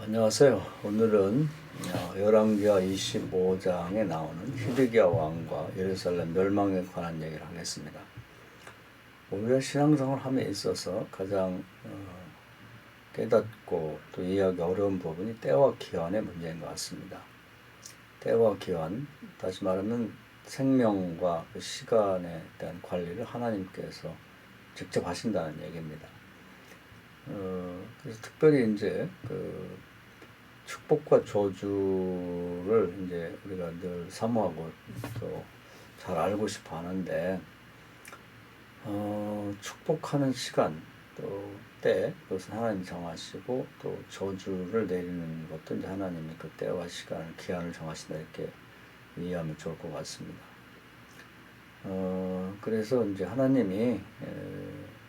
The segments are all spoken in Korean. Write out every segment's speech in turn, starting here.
안녕하세요. 오늘은 열왕기하 25장에 나오는 히드기야 왕과 예루살렘 멸망에 관한 얘기를 하겠습니다. 우리가 신앙생활을 함에 있어서 가장 깨닫고 또 이해하기 어려운 부분이 때와 기한의 문제인 것 같습니다. 때와 기한, 다시 말하면 생명과 그 시간에 대한 관리를 하나님께서 직접 하신다는 얘기입니다. 그래서 특별히 이제 그 축복과 저주를 이제 우리가 늘 사모하고 또 잘 알고 싶어 하는데, 축복하는 시간, 또 때, 그것은 하나님이 정하시고, 또 저주를 내리는 것도 이제 하나님이 그 때와 시간을, 기한을 정하신다, 이렇게 이해하면 좋을 것 같습니다. 그래서 이제 하나님이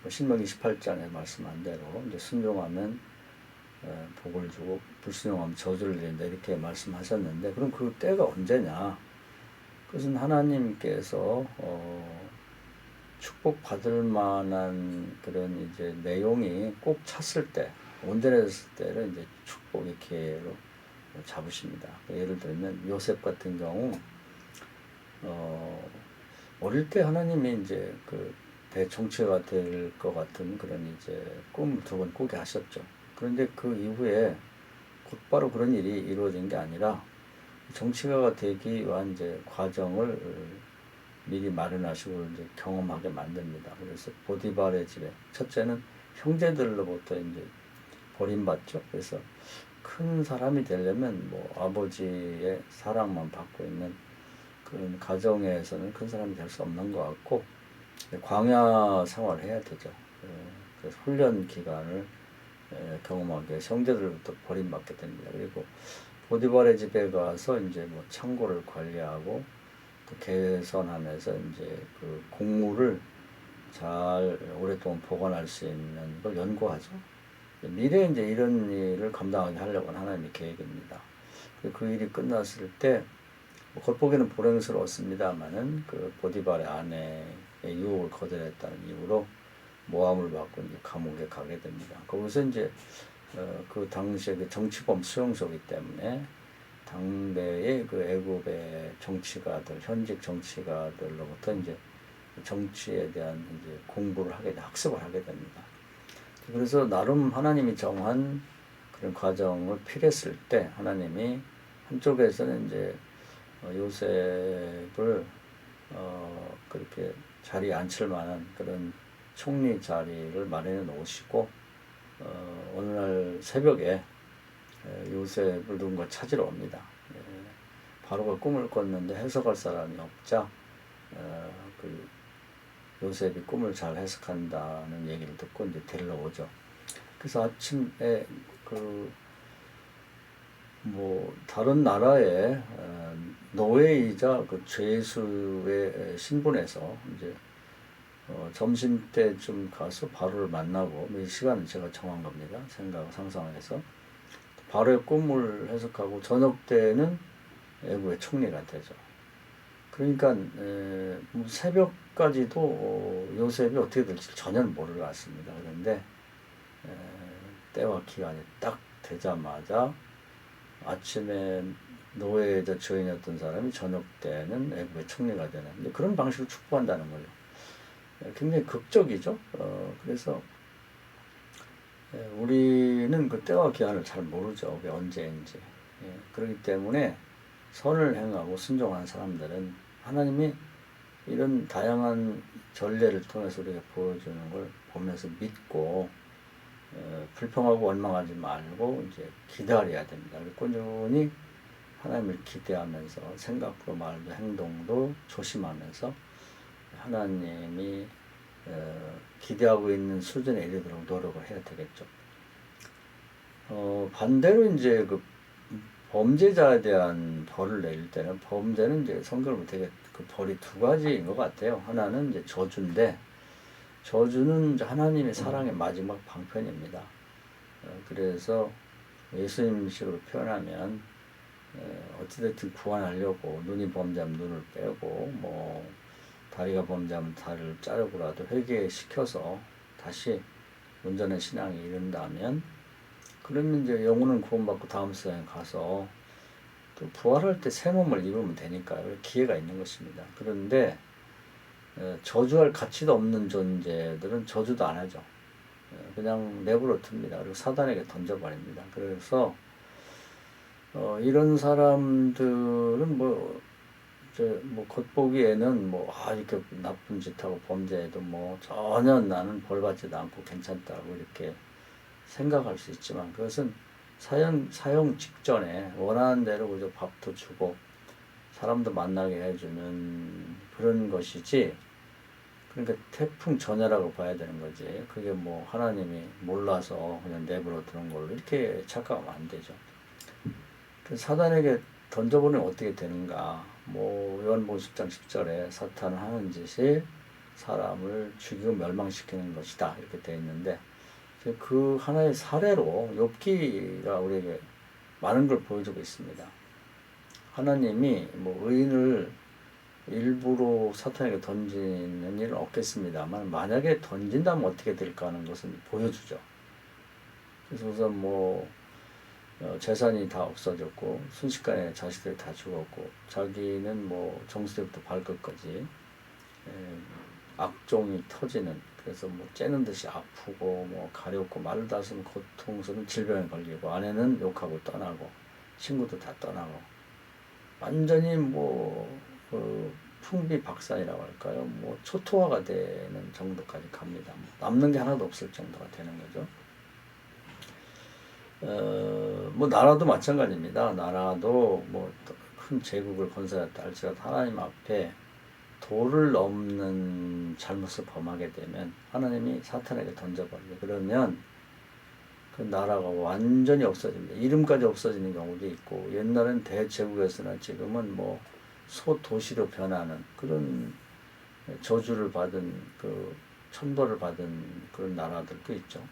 신명기 28장에 말씀한 대로 이제 순종하면 복을 주고 불순종하면 저주를 내린다, 이렇게 말씀하셨는데, 그럼 그 때가 언제냐? 그것은 하나님께서 축복받을 만한 그런 이제 내용이 꼭 찼을 때, 온전해졌을 때를 이제 축복의 기회로 잡으십니다. 예를 들면 요셉 같은 경우 어릴 때 하나님이 이제 그 대통치가 될 것 같은 그런 이제 꿈을 두 번 꾸게 하셨죠. 그런데 그 이후에 곧바로 그런 일이 이루어진 게 아니라 정치가가 되기 위한 이제 과정을 미리 마련하시고 이제 경험하게 만듭니다. 그래서 보디발의 집에, 첫째는 형제들로부터 이제 버림받죠. 그래서 큰 사람이 되려면 뭐 아버지의 사랑만 받고 있는 그런 가정에서는 큰 사람이 될 수 없는 것 같고, 광야 생활을 해야 되죠. 그래서 훈련 기간을 경험하기 위해서 형제들부터 버림받게 됩니다. 그리고 보디발의 집에 가서 이제 뭐 창고를 관리하고 또 개선하면서 이제 그 곡물을 잘 오랫동안 보관할 수 있는 걸 연구하죠. 미래에 이제 이런 일을 감당하게 하려고 하는 하나님의 계획입니다. 그 일이 끝났을 때 겉보기는 불행스러웠습니다만은 그 보디발의 아내의 유혹을 거절했다는 이유로 모함을 받고 이제 감옥에 가게 됩니다. 거기서 이제 그 당시에 그 정치범 수용소이기 때문에 당대의 그 애굽의 정치가들, 현직 정치가들로부터 이제 정치에 대한 이제 공부를 하게, 학습을 하게 됩니다. 그래서 나름 하나님이 정한 그런 과정을 필했을 때 하나님이 한쪽에서는 이제 요셉을 그렇게 자리에 앉힐 만한 그런 총리 자리를 마련해 놓으시고, 어느 날 새벽에 요셉을 누군가 찾으러 옵니다. 바로가 꿈을 꿨는데 해석할 사람이 없자 그 요셉이 꿈을 잘 해석한다는 얘기를 듣고 이제 데리러 오죠. 그래서 아침에 그 뭐 다른 나라의 노예이자 그 죄수의 신분에서 이제 점심 때쯤 가서 바로를 만나고, 이 시간은 제가 정한 겁니다. 상상을 해서 바로의 꿈을 해석하고 저녁 때는 애국의 총리가 되죠. 그러니까 새벽까지도 요셉이 어떻게 될지 전혀 모르고 왔습니다. 그런데 때와 기간이 딱 되자마자 아침에 노예자 주인이었던 사람이 저녁 때는 애국의 총리가 되는, 그런 방식으로 축복한다는 거죠. 굉장히 극적이죠. 그래서 우리는 그 때와 기한을 잘 모르죠. 그게 언제인지. 그렇기 때문에 선을 행하고 순종하는 사람들은 하나님이 이런 다양한 전례를 통해서 우리가 보여주는 걸 보면서 믿고 불평하고 원망하지 말고 이제 기다려야 됩니다. 꾸준히 하나님을 기대하면서 생각도 말도 행동도 조심하면서 하나님이 기대하고 있는 수준에 이르도록 노력을 해야 되겠죠. 반대로 이제 그 범죄자에 대한 벌을 내릴 때는, 범죄는 이제 성경을 보면 되게 그 벌이 두 가지인 것 같아요. 하나는 이제 저주인데, 저주는 이제 하나님의 사랑의 마지막 방편입니다. 그래서 예수님식으로 표현하면 어찌됐든 구원하려고 눈이 범죄하면 눈을 빼고, 뭐 다리가 범죄하면 다리를 자르고라도 회개시켜서 다시 온전한 신앙에 이른다면 그러면 이제 영혼은 구원받고 다음 세상에 가서 또 부활할 때 새 몸을 입으면 되니까 기회가 있는 것입니다. 그런데 저주할 가치도 없는 존재들은 저주도 안 하죠. 그냥 내버려 둡니다. 그리고 사단에게 던져버립니다. 그래서 이런 사람들은 겉보기에는 이렇게 나쁜 짓하고 범죄해도 전혀 나는 벌받지도 않고 괜찮다고 이렇게 생각할 수 있지만, 그것은 사형 직전에 원하는 대로 그저 밥도 주고 사람도 만나게 해주는 그런 것이지, 그러니까 태풍 전야라고 봐야 되는 거지. 그게 하나님이 몰라서 그냥 내버려 두는 걸로 이렇게 착각하면 안 되죠. 사단에게 던져보면 어떻게 되는가. 요한복음 10장 10절에 사탄은 하는 짓이 사람을 죽이고 멸망시키는 것이다, 이렇게 되어 있는데, 그 하나의 사례로 욥기가 우리에게 많은 걸 보여주고 있습니다. 하나님이 의인을 일부러 사탄에게 던지는 일은 없겠습니다만, 만약에 던진다면 어떻게 될까 하는 것은 보여주죠. 그래서 우선 재산이 다 없어졌고 순식간에 자식들이 다 죽었고, 자기는 정수리부터 발끝까지 악종이 터지는, 그래서 째는 듯이 아프고 가렵고 마르다 쓰면 고통스러운 질병에 걸리고, 아내는 욕하고 떠나고 친구도 다 떠나고 완전히 풍비박산이라고 할까요? 초토화가 되는 정도까지 갑니다. 남는 게 하나도 없을 정도가 되는 거죠. 나라도 마찬가지입니다. 나라도 큰 제국을 건설했다 할지라도 하나님 앞에 도를 넘는 잘못을 범하게 되면 하나님이 사탄에게 던져버리죠. 그러면 그 나라가 완전히 없어집니다. 이름까지 없어지는 경우도 있고, 옛날엔 대제국에서나 지금은 소도시로 변하는 그런 저주를 받은, 천벌을 받은 그런 나라들도 있죠.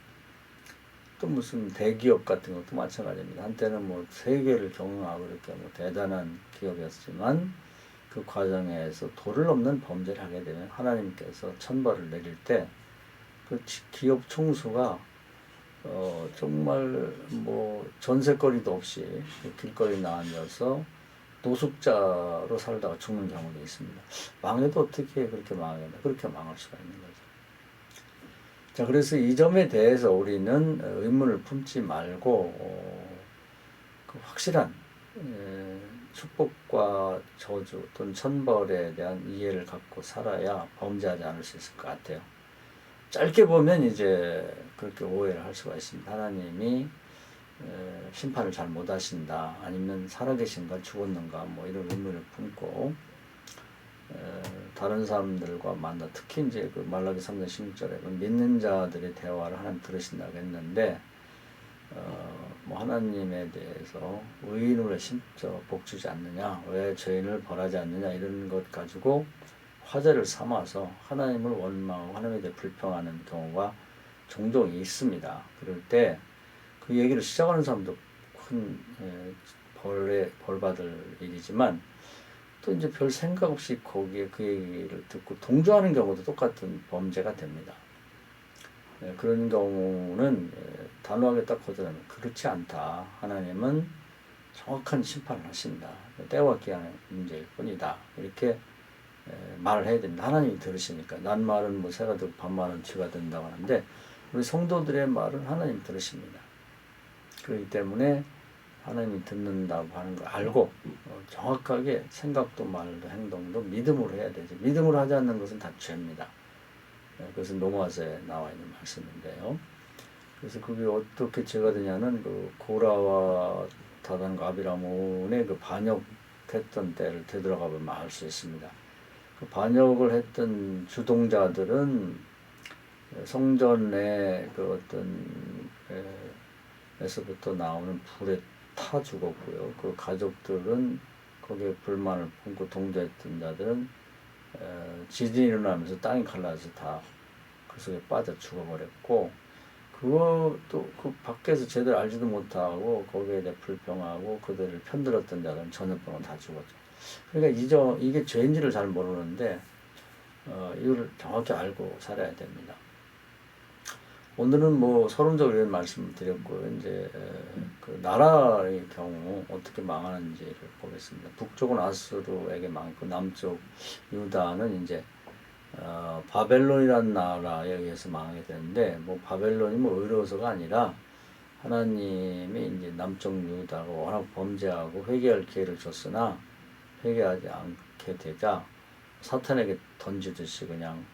또 무슨 대기업 같은 것도 마찬가지입니다. 한때는 세계를 경영하고 이렇게 대단한 기업이었지만, 그 과정에서 도를 넘는 범죄를 하게 되면 하나님께서 천벌을 내릴 때 그 기업 총수가 정말 전세거리도 없이 길거리 나앉아서 노숙자로 살다가 죽는 경우도 있습니다. 망해도 어떻게 그렇게 망하겠나? 그렇게 망할 수가 있는 거죠. 자, 그래서 이 점에 대해서 우리는 의문을 품지 말고 그 확실한 축복과 저주 또는 천벌에 대한 이해를 갖고 살아야 범죄하지 않을 수 있을 것 같아요. 짧게 보면 이제 그렇게 오해를 할 수가 있습니다. 하나님이 심판을 잘 못하신다, 아니면 살아계신가 죽었는가, 이런 의문을 품고 다른 사람들과 만나, 특히 이제 그 말라기 3장 16절에 믿는 자들의 대화를 하나님 들으신다고 했는데, 하나님에 대해서 의인으로 심저 복 주지 않느냐, 왜 죄인을 벌하지 않느냐, 이런 것 가지고 화제를 삼아서 하나님을 원망하고 하나님에 대해 불평하는 경우가 종종 있습니다. 그럴 때 그 얘기를 시작하는 사람도 큰 벌 받을 일이지만, 또 이제 별 생각 없이 거기에 그 얘기를 듣고 동조하는 경우도 똑같은 범죄가 됩니다. 그런 경우는 단호하게 딱 거절하면 그렇지 않다. 하나님은 정확한 심판을 하신다. 때와 기한의 문제일 뿐이다. 이렇게 말을 해야 됩니다. 하나님이 들으시니까. 난 말은 새가 듣고 반말은 쥐가 된다고 하는데, 우리 성도들의 말은 하나님 들으십니다. 그렇기 때문에 하나님이 듣는다고 하는 걸 알고 정확하게 생각도 말도 행동도 믿음으로 해야 되죠. 믿음으로 하지 않는 것은 다 죄입니다. 그것은 로마서에 나와 있는 말씀인데요. 그래서 그게 어떻게 죄가 되냐는 그 고라와 다단과 아비라몬의 그 반역했던 때를 되돌아가 보면 알 수 있습니다. 그 반역을 했던 주동자들은 성전의 그 어떤 에서부터 나오는 불에 타 죽었고요. 그 가족들은 거기에 불만을 품고 동조했던 자들은 지진이 일어나면서 땅이 갈라져서 다 그 속에 빠져 죽어버렸고, 그것도 그 밖에서 제대로 알지도 못하고 거기에 대해 불평하고 그들을 편들었던 자들은 전염병으로 다 죽었죠. 그러니까 이게 죄인지를 잘 모르는데 이걸 정확히 알고 살아야 됩니다. 오늘은 뭐 서론적으로 이런 말씀을 드렸고 이제 그 나라의 경우 어떻게 망하는지를 보겠습니다. 북쪽은 아수르에게 망했고 남쪽 유다는 이제 바벨론이라는 나라에 의해서 망하게 되는데 뭐 바벨론이 뭐 의로워서가 아니라 하나님이 이제 남쪽 유다가 워낙 범죄하고 회개할 기회를 줬으나 회개하지 않게 되자 사탄에게 던지듯이 그냥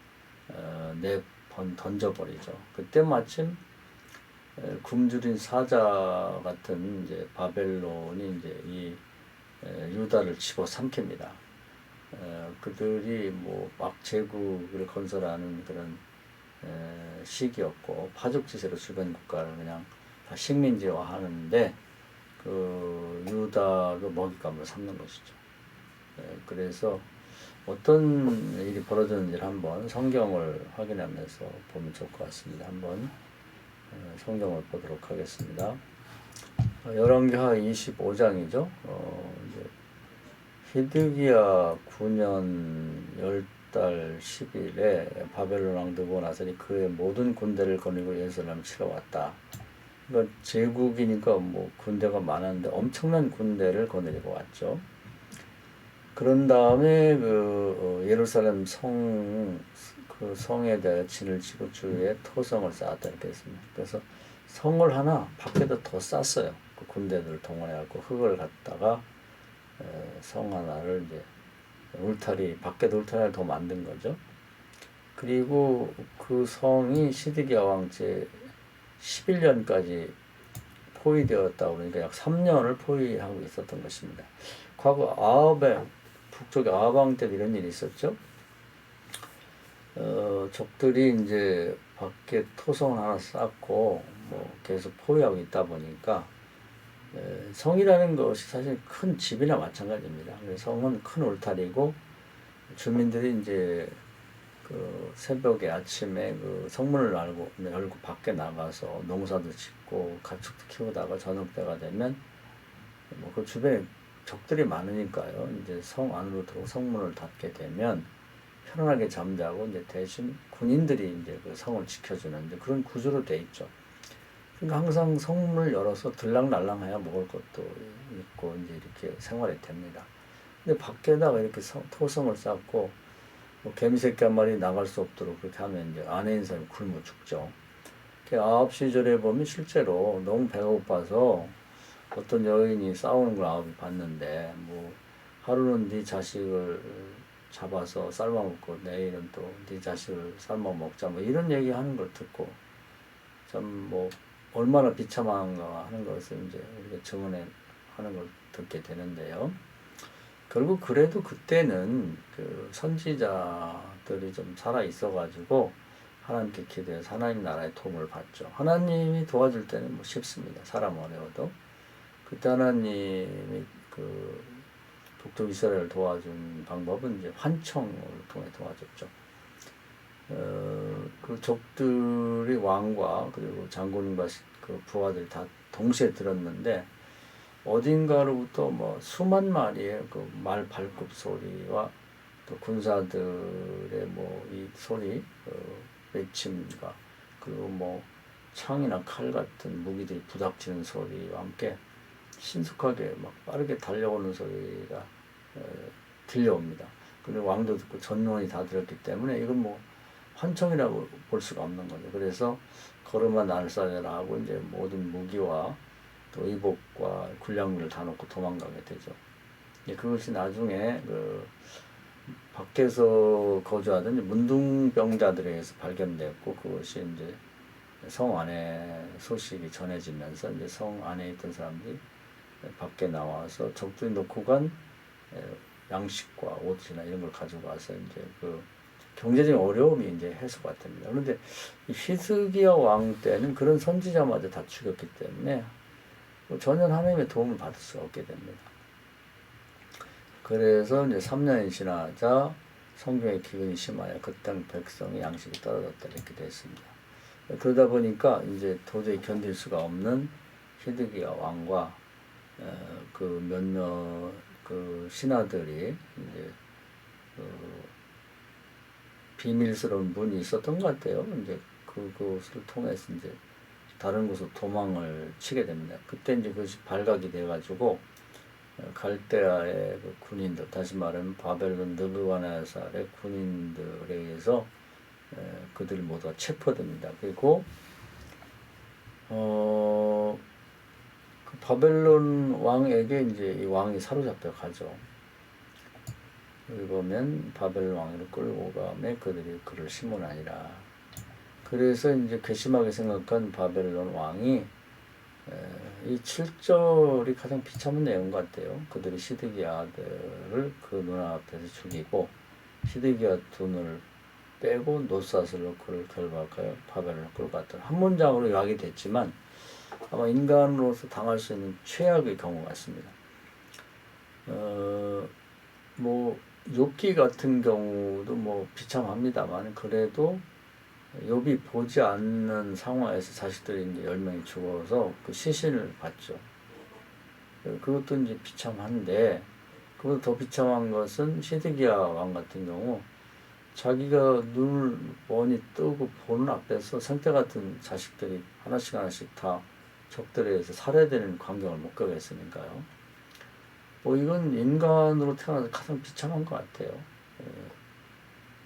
던져버리죠. 그때 마침 굶주린 사자 같은 이제 바벨론이 이제 이 유다를 집어삼킵니다. 그들이 뭐 막 제국을 건설하는 그런 시기였고 파죽지세로 주변 국가를 그냥 다 식민지화하는데 그 유다가 먹잇감을 삼는 것이죠. 그래서 어떤 일이 벌어졌는지를 한번 성경을 확인하면서 보면 좋을 것 같습니다. 한번 성경을 보도록 하겠습니다. 열왕기하 25장이죠. 히드기야 9년 10달 10일에 바벨론 왕 느부갓네살이 그의 모든 군대를 거느리고 예루살렘을 치러 왔다. 그러니까 제국이니까 뭐 군대가 많았는데 엄청난 군대를 거느리고 왔죠. 그런 다음에 예루살렘 그 성에 대해 진을 치고 주위에 토성을 쌓았다 이렇게 했습니다. 그래서 성을 하나 밖에도 더 쌓았어요. 그 군대들을 동원해갖고 흙을 갖다가 성 하나를 이제 밖에도 울타리를 더 만든 거죠. 그리고 그 성이 시드기야 왕 제 11년까지 포위되었다 그러니까 약 3년을 포위하고 있었던 것입니다. 과거 북쪽의 아합 왕 때도 이런 일이 있었죠. 적들이 이제 밖에 토성을 하나 쌓고 뭐 계속 포위하고 있다 보니까 성이라는 것이 사실 큰 집이나 마찬가지입니다. 성은 큰 울타리고 주민들이 이제 그 새벽에 아침에 그 성문을 열고 밖에 나가서 농사도 짓고 가축도 키우다가 저녁 때가 되면 뭐 그 주변에 적들이 많으니까요. 이제 성 안으로 들어오고 성문을 닫게 되면 편안하게 잠자고 이제 대신 군인들이 이제 그 성을 지켜주는 이제 그런 구조로 돼 있죠. 그러니까 항상 성문을 열어서 들락날락해야 먹을 것도 있고 이제 이렇게 생활이 됩니다. 근데 밖에다가 이렇게 토성을 쌓고 뭐 개미새끼 한 마리 나갈 수 없도록 그렇게 하면 이제 안에 있는 사람이 굶어 죽죠. 아합 시절에 보면 실제로 너무 배가 고파서 어떤 여인이 싸우는 걸 아합이 봤는데 뭐 하루는 네 자식을 잡아서 삶아 먹고 내일은 또 네 자식을 삶아 먹자 뭐 이런 얘기 하는 걸 듣고 참 뭐 얼마나 비참한가 하는 것을 이제 우리가 증언하는 걸 듣게 되는데요. 결국 그래도 그때는 그 선지자들이 좀 살아 있어가지고 하나님께 기도해서 하나님 나라의 도움을 받죠. 하나님이 도와줄 때는 뭐 쉽습니다. 사람 어려워도. 그때 하나님이 그 북쪽 이스라엘을 도와준 방법은 이제 환청을 통해 도와줬죠. 그 적들이 왕과 그리고 장군과 그 부하들이 다 동시에 들었는데 어딘가로부터 뭐 수만 마리의 그 말 발굽 소리와 또 군사들의 뭐 이 소리, 외침과 그리고 뭐 창이나 칼 같은 무기들이 부닥치는 소리와 함께 신속하게 막 빠르게 달려오는 소리가 들려옵니다. 근데 왕도 듣고 전원이 다 들었기 때문에 이건 뭐 환청이라고 볼 수가 없는 거죠. 그래서 걸음아 날싸려라 하고 이제 모든 무기와 또 의복과 군량물을 다 놓고 도망가게 되죠. 그것이 나중에 그 밖에서 거주하던 문둥병자들에 의해서 발견됐고 그것이 이제 성 안에 소식이 전해지면서 이제 성 안에 있던 사람들이 밖에 나와서 적들이 놓고 간 양식과 옷이나 이런 걸 가지고 와서 이제 그 경제적인 어려움이 이제 해소가 됩니다. 그런데 히스기야 왕 때는 그런 선지자마저 다 죽였기 때문에 전혀 하나님의 도움을 받을 수 없게 됩니다. 그래서 이제 3년이 지나자 성경의 기근이 심하여 그 땅 백성의 양식이 떨어졌다 이렇게 됐습니다. 그러다 보니까 이제 도저히 견딜 수가 없는 히드기야 왕과 그 몇몇 그 신하들이 이제 비밀스러운 문이 있었던 것 같아요. 이제 그것을 통해서 이제 다른 곳으로 도망을 치게 됩니다. 그때 이제 그것이 발각이 돼가지고 갈대아의 그 군인들, 다시 말하면 바벨론 느부갓네살의 군인들에 의해서 그들이 모두가 체포됩니다. 그리고 그 바벨론 왕에게 이제 이 왕이 사로잡혀 가죠. 여기 보면 바벨론 왕을 끌고 가면 그들이 그를 심문하니라. 그래서 이제 괘씸하게 생각한 바벨론 왕이 이 7절이 가장 비참한 내용 같아요. 그들이 시드기야 아들을 그 눈앞에서 죽이고 시드기야 두 눈을 빼고 노사슬로 그를 결박하여 바벨론을 끌고 갔더라. 한 문장으로 요약이 됐지만 아마 인간으로서 당할 수 있는 최악의 경우 같습니다. 뭐 욥기 같은 경우도 뭐 비참합니다만 그래도 욥이 보지 않는 상황에서 자식들이 이제 10명이 죽어서 그 시신을 봤죠. 그것도 이제 비참한데 그보다 더 비참한 것은 시드기야 왕 같은 경우 자기가 눈을 뻔히 뜨고 보는 앞에서 생태 같은 자식들이 하나씩 다 적들에 의해서 살해되는 광경을 목격했으니까요. 뭐 이건 인간으로 태어나서 가장 비참한 것 같아요.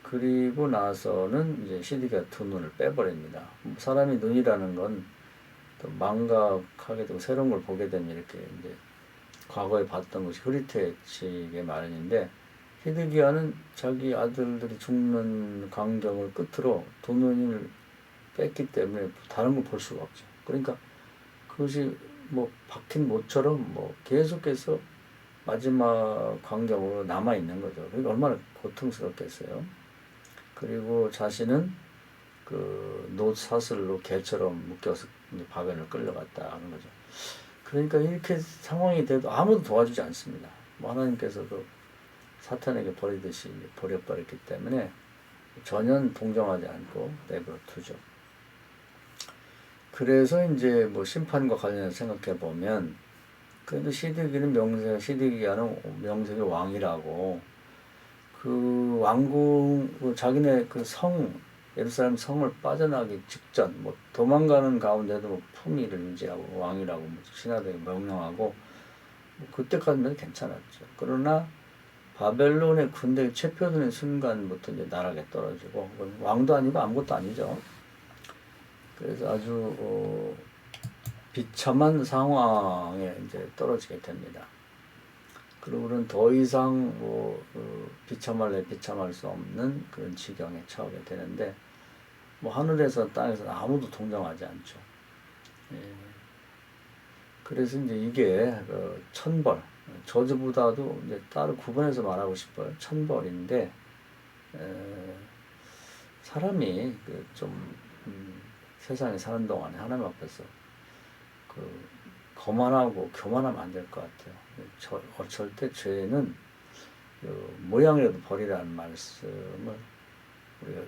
그리고 나서는 이제 시드기야 두 눈을 빼버립니다. 사람이 눈이라는 건 또 망각하게 되고 새로운 걸 보게 되면 이렇게 이제 과거에 봤던 것이 흐릿해지게 마련인데 시드기야는 자기 아들들이 죽는 광경을 끝으로 두 눈을 뺐기 때문에 다른 걸 볼 수가 없죠. 그러니까 그것이 뭐 박힌 못처럼 뭐 계속해서 마지막 광경으로 남아 있는 거죠. 그러니까 얼마나 고통스럽겠어요. 그리고 자신은 그 노사슬로 개처럼 묶여서 바벨을 끌려갔다 하는 거죠. 그러니까 이렇게 상황이 돼도 아무도 도와주지 않습니다. 뭐 하나님께서도 사탄에게 버리듯이 버려버렸기 때문에 전혀 동정하지 않고 내버려 두죠. 그래서 이제 뭐 심판과 관련해서 생각해 보면 그래도 시드기야는 명색의 왕이라고 그 왕궁 자기네 그 예루살렘 성을 빠져나가기 직전 뭐 도망가는 가운데도 뭐 품위를 유지하고 왕이라고 뭐 신하들에게 명령하고 뭐 그때까지는 괜찮았죠. 그러나 바벨론의 군대에 체포되는 순간부터 이제 나락에 떨어지고 왕도 아니고 아무것도 아니죠. 그래서 아주 비참한 상황에 이제 떨어지게 됩니다. 그리고는 더 이상 비참할 수 없는 그런 지경에 처하게 되는데 뭐 하늘에서 땅에서 아무도 동정하지 않죠. 예. 그래서 이제 이게 천벌 저주보다도 이제 따로 구분해서 말하고 싶어요. 천벌인데 사람이 세상에 사는 동안에 하나님 앞에서 거만하고 교만하면 안 될 것 같아요. 절대 죄는 모양이라도 버리라는 말씀을 우리가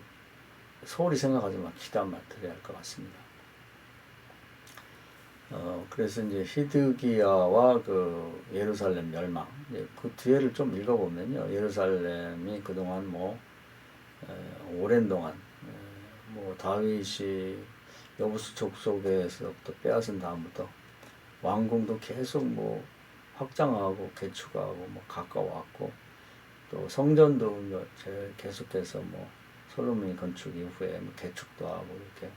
소홀히 생각하지만 기도만 드려야 할 것 같습니다. 그래서 이제 히드기야와 그 예루살렘 멸망, 그 뒤에를 좀 읽어보면요. 예루살렘이 그동안 오랜 동안, 다윗이 여부수 족속에서부터 빼앗은 다음부터 왕궁도 계속 확장하고 개축하고 가까워왔고 또 성전도 계속해서 솔로몬이 건축 이후에 개축도 하고 이렇게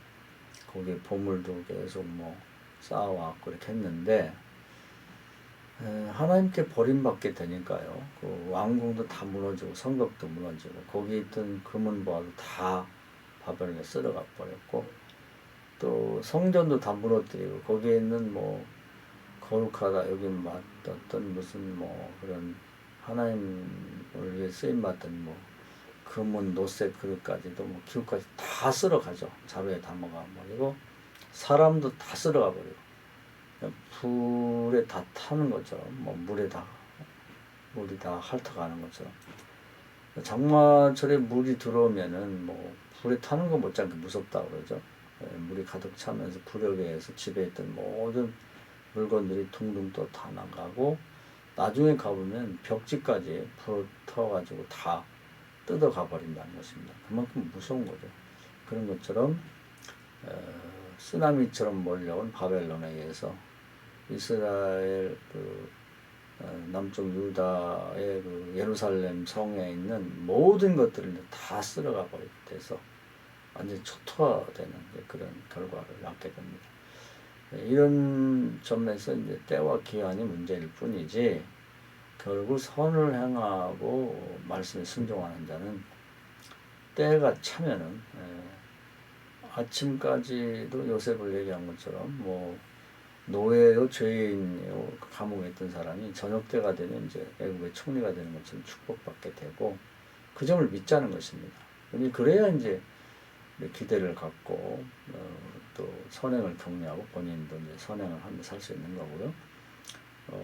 거기에 보물도 계속 쌓아왔고 이렇게 했는데 하나님께 버림받게 되니까요. 그 왕궁도 다 무너지고 성벽도 무너지고 거기 있던 금은보화도 다 바벨론에 쓸어가 버렸고 또 성전도 다 무너뜨리고 거기에 있는 거룩하다 여기 어떤 무슨 그런 하나님을 위해 쓰임 받던 금은 노색 그릇까지도 기구까지 다 쓸어가죠. 자루에 담아가 버리고 사람도 다 쓸어가 버리고 불에 다 타는 것처럼 물이 다 핥아가는 것처럼 장마철에 물이 들어오면은 불에 타는 거 못지않게 무섭다 그러죠. 물이 가득 차면서 불에 의해서 집에 있던 모든 물건들이 둥둥 또 다 나가고 나중에 가보면 벽지까지 불어가지고 다 뜯어가 버린다는 것입니다. 그만큼 무서운 거죠. 그런 것처럼 쓰나미처럼 몰려온 바벨론에 의해서 이스라엘 남쪽 유다의 그 예루살렘 성에 있는 모든 것들을 다 쓸어가 버리게 돼서 완전히 초토화되는 그런 결과를 낳게 됩니다. 이런 점에서 이제 때와 기한이 문제일 뿐이지 결국 선을 행하고 말씀에 순종하는 자는 때가 차면은 아침까지도 요셉을 얘기한 것처럼 뭐 노예요 죄인이요 감옥에 있던 사람이 저녁 때가 되면 이제 애국의 총리가 되는 것처럼 축복받게 되고 그 점을 믿자는 것입니다. 그래야 이제 기대를 갖고 또 선행을 격려하고 본인도 이제 선행을 하며 살 수 있는 거고요.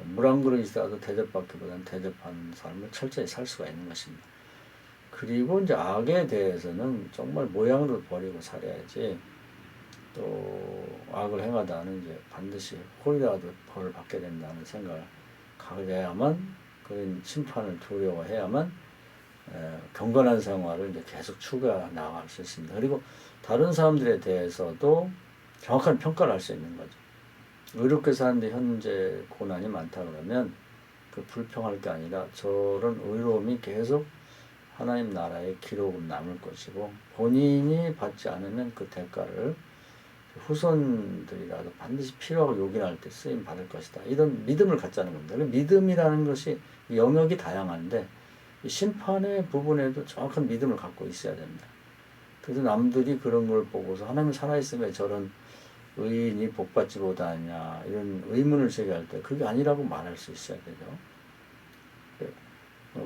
물 한 그릇이라도 대접받기보다는 대접하는 삶을 철저히 살 수가 있는 것입니다. 그리고 이제 악에 대해서는 정말 모양으로 버리고 살아야지 또 악을 행하다는 이제 반드시 홀이라도 벌을 받게 된다는 생각을 가져야만 그런 심판을 두려워해야만 경건한 생활을 이제 계속 추구해 나갈 수 있습니다. 그리고 다른 사람들에 대해서도 정확한 평가를 할 수 있는 거죠. 의롭게 사는데 현재 고난이 많다 그러면 그 불평할 게 아니라 저런 의로움이 계속 하나님 나라의 기록은 남을 것이고 본인이 받지 않으면 그 대가를 후손들이라도 반드시 필요하고 요긴할 때 쓰임 받을 것이다. 이런 믿음을 갖자는 겁니다. 믿음이라는 것이 영역이 다양한데 심판의 부분에도 정확한 믿음을 갖고 있어야 됩니다. 그래서 남들이 그런 걸 보고서 하나님 살아있으면 저런 의인이 복받지 못하냐 이런 의문을 제기할 때 그게 아니라고 말할 수 있어야 되죠.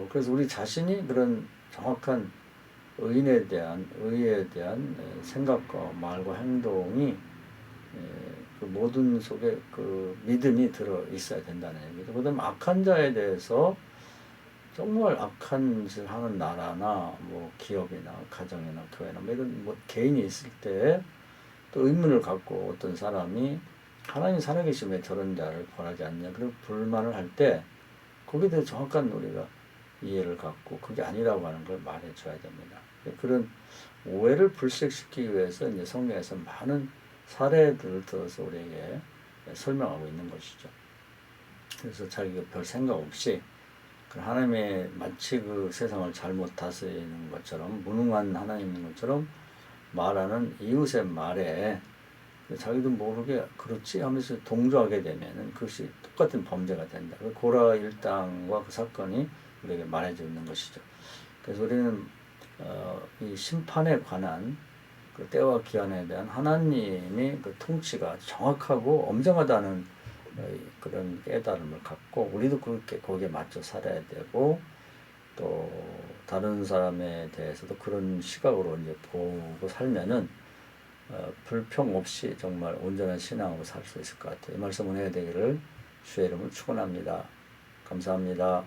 그래서 우리 자신이 그런 정확한 의인에 대한 의에 대한 생각과 말과 행동이 그 모든 속에 그 믿음이 들어 있어야 된다는 얘기죠. 그다음 악한 자에 대해서 정말 악한 짓을 하는 나라나 뭐 기업이나 가정이나 교회나 뭐 이런 뭐 개인이 있을 때 또 의문을 갖고 어떤 사람이 하나님 살아계시면 저런 자를 벌하지 않냐 그런 불만을 할 때 거기에 대해 정확한 우리가 이해를 갖고 그게 아니라고 하는 걸 말해줘야 됩니다. 그런 오해를 불식시키기 위해서 이제 성경에서 많은 사례들을 들어서 우리에게 설명하고 있는 것이죠. 그래서 자기가 별 생각 없이 하나님의 마치 그 세상을 잘못 다스리는 것처럼 무능한 하나님인 것처럼 말하는 이웃의 말에 자기도 모르게 그렇지 하면서 동조하게 되면은 그것이 똑같은 범죄가 된다. 고라 일당과 그 사건이 우리에게 말해주고 있는 것이죠. 그래서 우리는 이 심판에 관한 그 때와 기한에 대한 하나님의 그 통치가 정확하고 엄정하다는 그런 깨달음을 갖고 우리도 그렇게 거기에 맞춰 살아야 되고 또 다른 사람에 대해서도 그런 시각으로 이제 보고 살면은 불평 없이 정말 온전한 신앙으로 살 수 있을 것 같아요. 이 말씀 은혜가 되기를 주의 이름으로 축원합니다. 감사합니다.